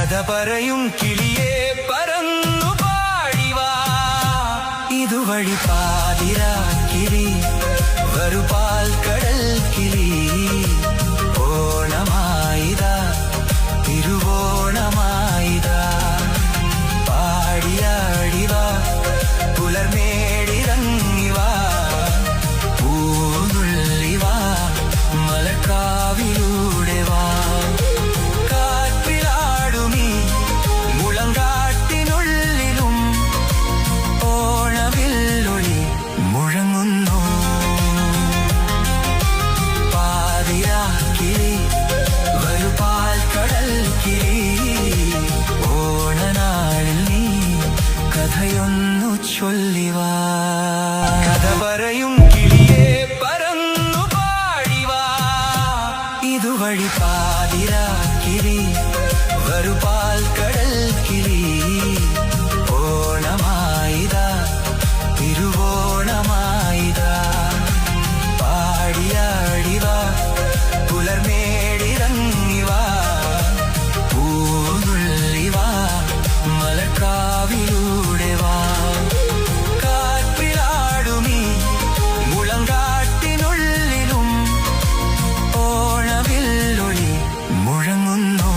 കഥ പറയും കിളിയേ പറന്നു പാടിവാ ഇതുവഴി പാതിരാക്കിളി വരുപാൽ കടൽ കിളി ഓണമായിതാ തിരുവോണമായിതാ പാടിയാടിവാ പുലർമേടിറങ്ങിവാ പൂനുള്ളിവാ മലക്കാവിലൂടെ വാ കാറ്റിലാടുമീ മുളങ്കാട്ടിനുള്ളിലും ഓണവില്ലൊളി മുഴങ്ങുന്നു പാതിരാക്കിളി വരുപാൽ കടൽ കിളി ഓണനാളിൽ നീ കഥയൊന്നു ചൊല്ലിവാ കഥ പറയും കിളിയേ പറന്നു പാടിവാ ഇതുവഴി പാതിരാക്കിളി വരുപാൽ കടൽ കിളി ഓണമായിതാ തിരുവോണമായിതാ പാടിയാടിവാ പുലർമേടിറങ്ങിവാ പൂനുള്ളിവാ മലക്കാവിലൂടെ വാ കാറ്റിലാടുമീ മുളങ്കാട്ടിനുള്ളിലും ഓണവില്ലൊളി മുഴങ്ങുന്നു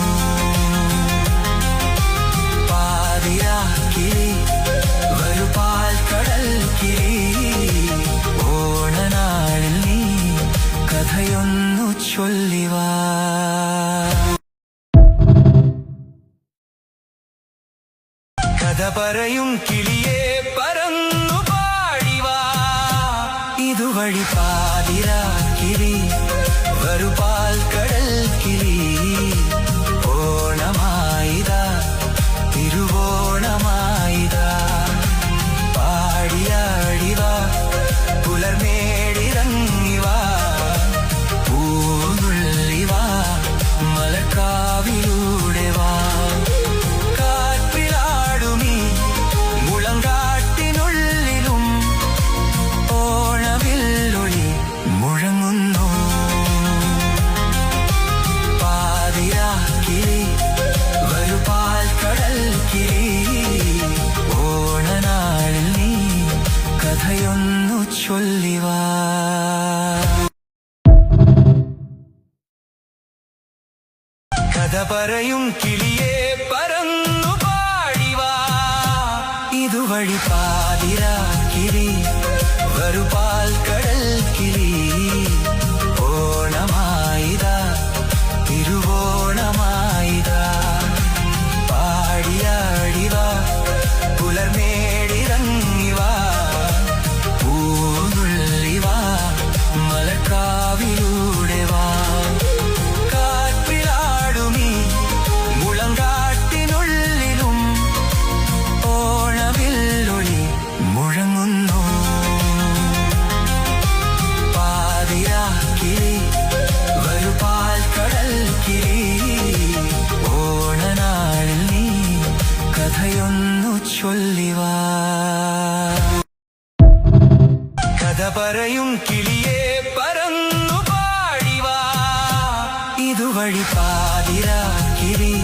പാതിരാക്കിളി വരുപാൽ കടൽ കിളി ഓണനാളിൽ നീ കഥയൊന്നു ചൊല്ലിവാ കഥ പറയും കിളിയേ പറന്നു പാടിവാ ഇതുവഴി പാതിരാക്കിളി വരുപാൽ കടൽ കിളി ഓണമായിതാ തിരുവോണമായിതാ പാടിയാടിവാ പുലർമേടിറങ്ങിവാ പൂനുള്ളിവാ മലക്കാവിലൂടെ വാ കാറ്റിലാടുമീ മുളങ്കാട്ടിനുള്ളിലും ഓണവില്ലൊളി മുഴങ്ങുന്നു പാതിരാക്കിളി വരുപാൽ കടൽ കിളി ഓണനാളിൽ നീ കഥയൊന്നു ചൊല്ലിവാ കഥ പറയും കിളിയേ പറന്നു പാടിവാ ഇതുവഴി പാതിരാക്കിളി വരുപാൽ കടൽ കിളി ഓണമായിതാ തിരുവോണമായിതാ പാടിയാടിവാ പുലർമേടിറങ്ങിവാ പൂനുള്ളിവാ മലക്കാവിലൂടെ വാ കാറ്റിലാടുമീ മുളങ്കാട്ടിനുള്ളിലും ഓണവില്ലൊളി മുഴങ്ങുന്നു പാതിരാക്കിളി വരുപാൽ കടൽ കിളി ഓണനാളിൽ നീ കഥയൊന്നു ചൊല്ലിവാ കഥ പറയും കിളിയേ പറന്നു പാടിവാ ഇതുവഴി പാതിരാക്കിളി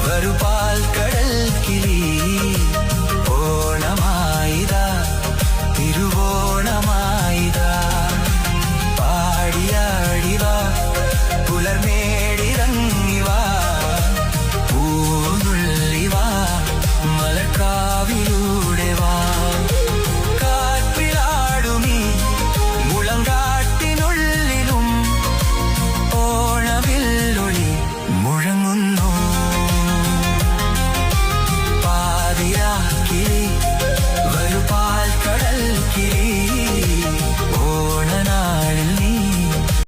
വരുപാൽ കടൽ